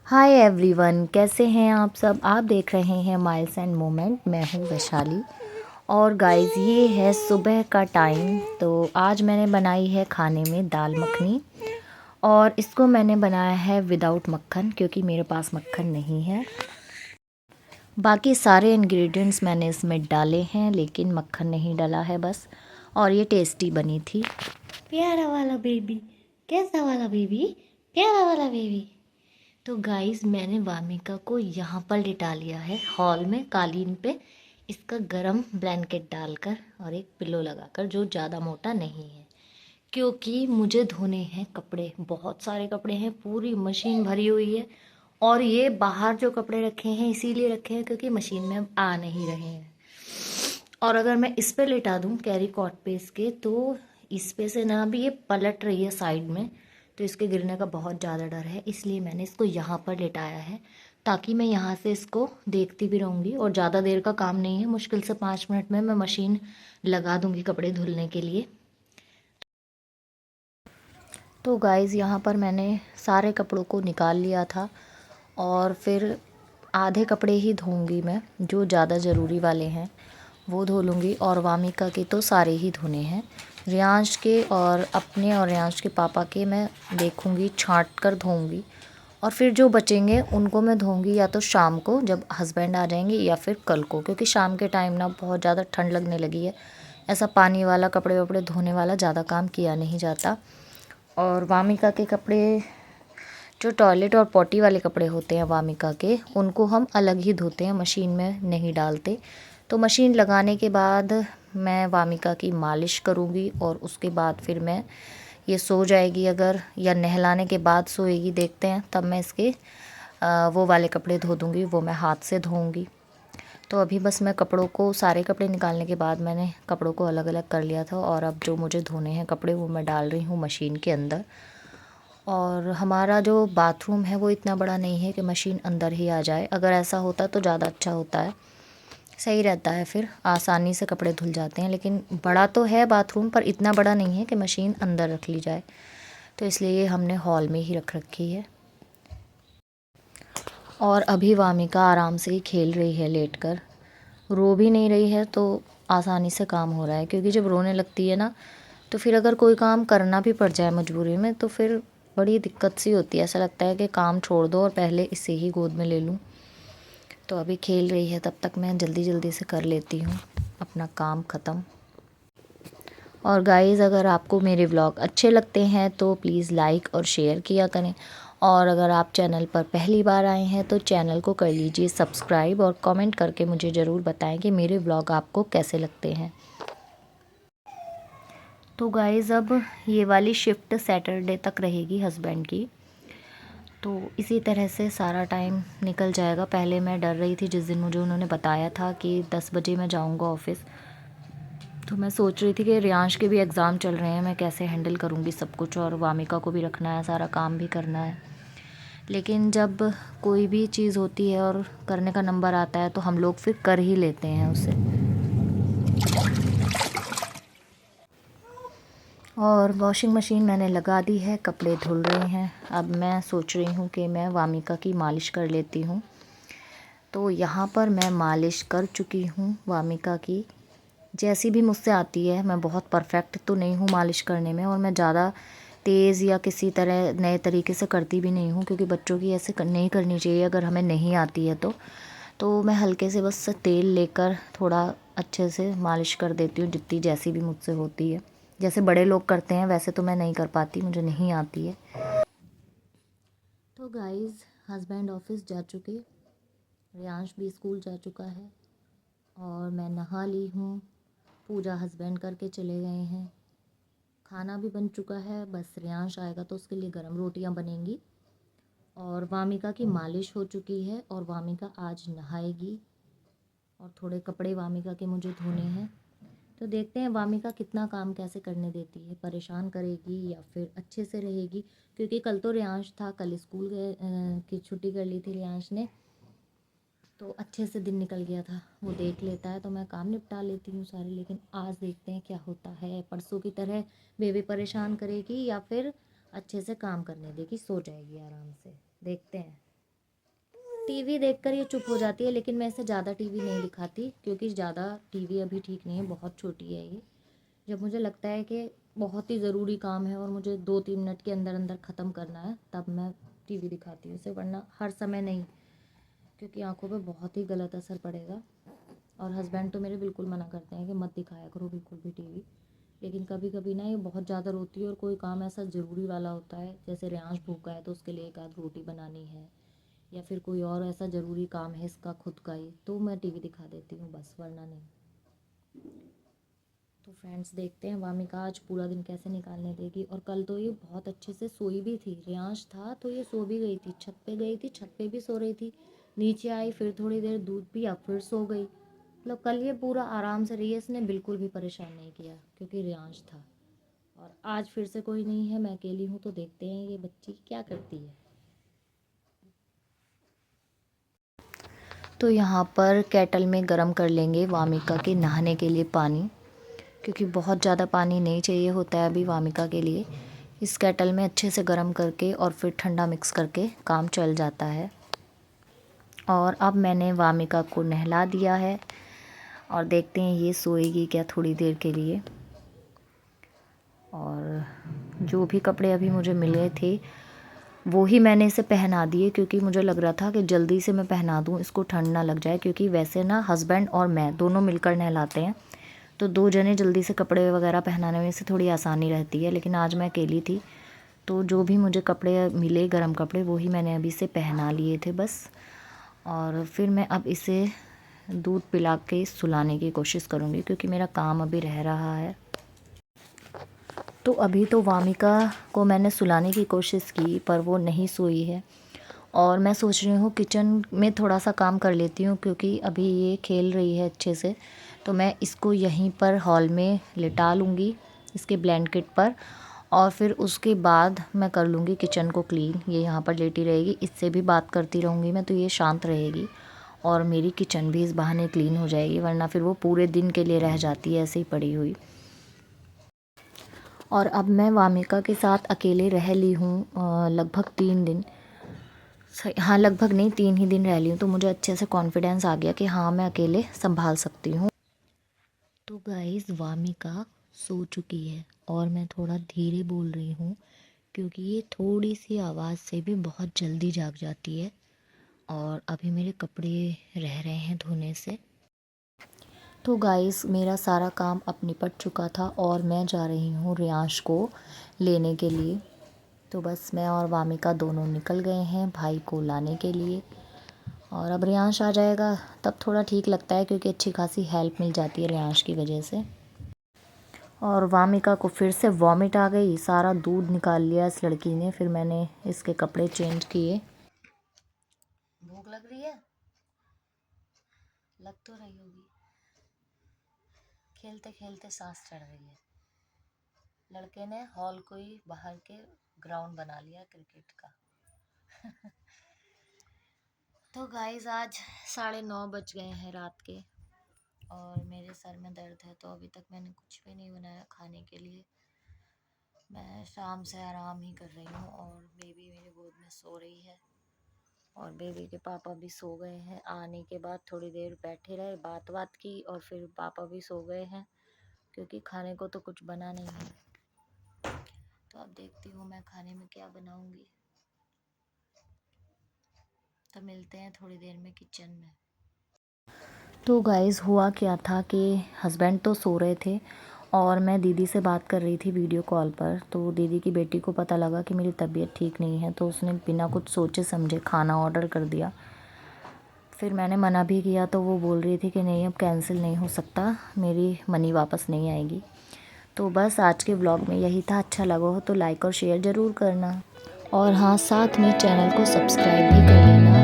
Hi everyone, कैसे हैं आप सब। आप देख रहे हैं माइल्स एंड मोमेंट। मैं हूँ वैशाली और गाइस ये है सुबह का टाइम। तो आज मैंने बनाई है खाने में दाल मखनी और इसको मैंने बनाया है विदाउट मक्खन क्योंकि मेरे पास मक्खन नहीं है। बाकी सारे इंग्रेडिएंट्स मैंने इसमें डाले हैं लेकिन मक्खन नहीं डाला है बस। और ये टेस्टी बनी थी। प्यारा वाला बेबी, कैसा वाला बेबी, प्यारा वाला बेबी। तो गाइस मैंने वामिका को यहाँ पर लिटा लिया है हॉल में कालीन पे, इसका गरम ब्लैंकेट डालकर और एक पिलो लगाकर जो ज़्यादा मोटा नहीं है, क्योंकि मुझे धोने हैं कपड़े। बहुत सारे कपड़े हैं, पूरी मशीन भरी हुई है। और ये बाहर जो कपड़े रखे हैं इसीलिए रखे हैं क्योंकि मशीन में आ नहीं रहे हैं। और अगर मैं इस पे लिटा दूँ कैरी कॉट पे इसके, तो इस पे से ना भी ये पलट रही है साइड में, तो इसके गिरने का बहुत ज़्यादा डर है। इसलिए मैंने इसको यहाँ पर लिटाया है ताकि मैं यहाँ से इसको देखती भी रहूँगी। और ज़्यादा देर का काम नहीं है, मुश्किल से 5 मिनट में मैं मशीन लगा दूँगी कपड़े धुलने के लिए। तो गाइज़ यहाँ पर मैंने सारे कपड़ों को निकाल लिया था और फिर आधे कपड़े ही धोऊंगी मैं, जो ज़्यादा ज़रूरी वाले हैं वो धो लूँगी। और वामिका के तो सारे ही धोने हैं, रियांश के और अपने और रियांश के पापा के मैं देखूँगी, छांट कर धोऊँगी। और फिर जो बचेंगे उनको मैं धोऊँगी या तो शाम को जब हस्बैंड आ जाएंगे या फिर कल को, क्योंकि शाम के टाइम ना बहुत ज़्यादा ठंड लगने लगी है। ऐसा पानी वाला कपड़े वपड़े धोने वाला ज़्यादा काम किया नहीं जाता। और वामिका के कपड़े, जो टॉयलेट और पॉटी वाले कपड़े होते हैं वामिका के, उनको हम अलग ही धोते हैं, मशीन में नहीं डालते। तो मशीन लगाने के बाद मैं वामिका की मालिश करूँगी और उसके बाद फिर मैं ये सो जाएगी अगर, या नहलाने के बाद सोएगी देखते हैं, तब मैं इसके वो वाले कपड़े धो दूँगी, वो मैं हाथ से धोऊँगी। तो अभी बस मैं कपड़ों को, सारे कपड़े निकालने के बाद मैंने कपड़ों को अलग अलग कर लिया था और अब जो मुझे धोने हैं कपड़े वो मैं डाल रही हूँ मशीन के अंदर। और हमारा जो बाथरूम है वो इतना बड़ा नहीं है कि मशीन अंदर ही आ जाए। अगर ऐसा होता तो ज़्यादा अच्छा होता है, सही रहता है, फिर आसानी से कपड़े धुल जाते हैं। लेकिन बड़ा तो है बाथरूम पर इतना बड़ा नहीं है कि मशीन अंदर रख ली जाए, तो इसलिए ये हमने हॉल में ही रख रखी है। और अभी वामिका आराम से ही खेल रही है लेटकर, रो भी नहीं रही है, तो आसानी से काम हो रहा है। क्योंकि जब रोने लगती है ना, तो फिर अगर कोई काम करना भी पड़ जाए मजबूरी में तो फिर बड़ी दिक्कत सी होती है। ऐसा लगता है कि काम छोड़ दो और पहले इसे ही गोद में ले लूँ। तो अभी खेल रही है, तब तक मैं जल्दी जल्दी से कर लेती हूँ अपना काम ख़त्म। और गाइज़ अगर आपको मेरे व्लॉग अच्छे लगते हैं तो प्लीज़ लाइक और शेयर किया करें। और अगर आप चैनल पर पहली बार आए हैं तो चैनल को कर लीजिए सब्सक्राइब और कमेंट करके मुझे ज़रूर बताएं कि मेरे व्लॉग आपको कैसे लगते हैं। तो गाइज़ अब ये वाली शिफ्ट सैटरडे तक रहेगी हस्बैंड की, तो इसी तरह से सारा टाइम निकल जाएगा। पहले मैं डर रही थी, जिस दिन मुझे उन्होंने बताया था कि 10 बजे मैं जाऊंगा ऑफ़िस, तो मैं सोच रही थी कि रियांश के भी एग्ज़ाम चल रहे हैं, मैं कैसे हैंडल करूँगी सब कुछ, और वामिका को भी रखना है, सारा काम भी करना है। लेकिन जब कोई भी चीज़ होती है और करने का नंबर आता है तो हम लोग फिर कर ही लेते हैं उसे। और वॉशिंग मशीन मैंने लगा दी है, कपड़े धुल रहे हैं। अब मैं सोच रही हूँ कि मैं वामिका की मालिश कर लेती हूँ। तो यहाँ पर मैं मालिश कर चुकी हूँ वामिका की, जैसी भी मुझसे आती है। मैं बहुत परफेक्ट तो नहीं हूँ मालिश करने में, और मैं ज़्यादा तेज़ या किसी तरह नए तरीके से करती भी नहीं हूँ, क्योंकि बच्चों की ऐसे नहीं करनी चाहिए अगर हमें नहीं आती है तो मैं हल्के से बस तेल लेकर थोड़ा अच्छे से मालिश कर देती हूँ, जितनी जैसी भी मुझसे होती है। जैसे बड़े लोग करते हैं वैसे तो मैं नहीं कर पाती, मुझे नहीं आती है। तो गाइस हस्बैंड ऑफिस जा चुके, रियांश भी स्कूल जा चुका है और मैं नहा ली हूँ। पूजा हस्बैंड करके चले गए हैं, खाना भी बन चुका है, बस रियांश आएगा तो उसके लिए गरम रोटियां बनेंगी। और वामिका की मालिश हो चुकी है और वामिका आज नहाएगी। और थोड़े कपड़े वामिका के मुझे धोने हैं, तो देखते हैं वामिका कितना काम कैसे करने देती है, परेशान करेगी या फिर अच्छे से रहेगी। क्योंकि कल तो रियांश था, कल स्कूल गए की छुट्टी कर ली थी रियांश ने, तो अच्छे से दिन निकल गया था। वो देख लेता है तो मैं काम निपटा लेती हूँ सारे। लेकिन आज देखते हैं क्या होता है, परसों की तरह बेबी परेशान करेगी या फिर अच्छे से काम करने देगी, सो जाएगी आराम से, देखते हैं। टीवी देखकर ये चुप हो जाती है, लेकिन मैं इसे ज़्यादा टीवी नहीं दिखाती क्योंकि ज़्यादा टीवी अभी ठीक नहीं है, बहुत छोटी है ये। जब मुझे लगता है कि बहुत ही ज़रूरी काम है और मुझे 2-3 मिनट के अंदर अंदर ख़त्म करना है, तब मैं टीवी दिखाती हूँ इसे, वरना हर समय नहीं, क्योंकि आँखों पे बहुत ही गलत असर पड़ेगा। और हस्बैंड तो मेरे बिल्कुल मना करते हैं कि मत दिखाया करो बिल्कुल भी टीवी। लेकिन कभी कभी ना ये बहुत ज़्यादा रोती है और कोई काम ऐसा ज़रूरी वाला होता है, जैसे रेयांश भूखा है तो उसके लिए एक आध रोटी बनानी है, या फिर कोई और ऐसा ज़रूरी काम है इसका खुद का ही, तो मैं टीवी दिखा देती हूँ बस, वरना नहीं। तो फ्रेंड्स, देखते हैं वामिका आज पूरा दिन कैसे निकालने देगी। और कल तो ये बहुत अच्छे से सोई भी थी, रेयांश था तो ये सो भी गई थी, छत पे गई थी, छत पे भी सो रही थी, नीचे आई फिर थोड़ी देर दूध पिया फिर सो गई। मतलब कल ये पूरा आराम से रही है, इसने बिल्कुल भी परेशान नहीं किया क्योंकि रेयांश था। और आज फिर से कोई नहीं है, मैं अकेली हूँ, तो देखते हैं ये बच्ची क्या करती है। तो यहाँ पर केटल में गरम कर लेंगे वामिका के नहाने के लिए पानी, क्योंकि बहुत ज़्यादा पानी नहीं चाहिए होता है अभी वामिका के लिए। इस केटल में अच्छे से गरम करके और फिर ठंडा मिक्स करके काम चल जाता है। और अब मैंने वामिका को नहला दिया है और देखते हैं ये सोएगी क्या थोड़ी देर के लिए। और जो भी कपड़े अभी मुझे मिले थे वो ही मैंने इसे पहना दिए, क्योंकि मुझे लग रहा था कि जल्दी से मैं पहना दूँ, इसको ठंड ना लग जाए, क्योंकि वैसे ना हस्बैंड और मैं दोनों मिलकर नहलाते हैं, तो 2 जने जल्दी से कपड़े वगैरह पहनाने में से थोड़ी आसानी रहती है। लेकिन आज मैं अकेली थी, तो जो भी मुझे कपड़े मिले गर्म कपड़े वो ही मैंने अभी से पहना लिए थे बस। और फिर मैं अब इसे दूध पिला के सुलाने की कोशिश करूँगी, क्योंकि मेरा काम अभी रह रहा है। तो अभी तो वामिका को मैंने सुलाने की कोशिश की पर वो नहीं सोई है, और मैं सोच रही हूँ किचन में थोड़ा सा काम कर लेती हूँ, क्योंकि अभी ये खेल रही है अच्छे से, तो मैं इसको यहीं पर हॉल में लिटा लूँगी इसके ब्लैंकेट पर, और फिर उसके बाद मैं कर लूँगी किचन को क्लीन। ये यहाँ पर लेटी रहेगी, इससे भी बात करती रहूँगी मैं, तो ये शांत रहेगी और मेरी किचन भी इस बहाने क्लीन हो जाएगी, वरना फिर वो पूरे दिन के लिए रह जाती है ऐसे ही पड़ी हुई। और अब मैं वामिका के साथ अकेले रह ली हूँ लगभग 3 दिन। हाँ, लगभग नहीं, 3 ही दिन रह ली हूँ, तो मुझे अच्छे से कॉन्फिडेंस आ गया कि हाँ मैं अकेले संभाल सकती हूँ। तो गाइस, वामिका सो चुकी है और मैं थोड़ा धीरे बोल रही हूँ, क्योंकि ये थोड़ी सी आवाज़ से भी बहुत जल्दी जाग जाती है। और अभी मेरे कपड़े रह रहे हैं धोने से। तो गाइस, मेरा सारा काम अब निपट चुका था और मैं जा रही हूँ रेयांश को लेने के लिए। तो बस मैं और वामिका दोनों निकल गए हैं भाई को लाने के लिए। और अब रेयांश आ जाएगा तब थोड़ा ठीक लगता है, क्योंकि अच्छी खासी हेल्प मिल जाती है रेयांश की वजह से। और वामिका को फिर से वॉमिट आ गई, सारा दूध निकाल लिया इस लड़की ने। फिर मैंने इसके कपड़े चेंज किए। भूख लग रही है? लग तो रही होगी, खेलते खेलते सांस चढ़ रही है। लड़के ने हॉल को ही बाहर के ग्राउंड बना लिया क्रिकेट का। तो गाइस, आज 9:30 बज गए हैं रात के, और मेरे सर में दर्द है, तो अभी तक मैंने कुछ भी नहीं बनाया खाने के लिए। मैं शाम से आराम ही कर रही हूँ, और बेबी मेरे गोद में सो रही है, और बेबी के पापा भी सो गए हैं। आने के बाद थोड़ी देर बैठे रहे, बात की, और फिर पापा भी सो गए हैं, क्योंकि खाने को तो कुछ बना नहीं है। तो अब देखती हूँ मैं खाने में क्या बनाऊँगी। तो मिलते हैं थोड़ी देर में किचन में। तो गाइस, हुआ क्या था कि हस्बैंड तो सो रहे थे और मैं दीदी से बात कर रही थी वीडियो कॉल पर। तो दीदी की बेटी को पता लगा कि मेरी तबीयत ठीक नहीं है, तो उसने बिना कुछ सोचे समझे खाना ऑर्डर कर दिया। फिर मैंने मना भी किया, तो वो बोल रही थी कि नहीं, अब कैंसिल नहीं हो सकता, मेरी मनी वापस नहीं आएगी। तो बस आज के व्लॉग में यही था। अच्छा लगा हो तो लाइक और शेयर ज़रूर करना, और हाँ, साथ में चैनल को सब्सक्राइब भी कर लेना।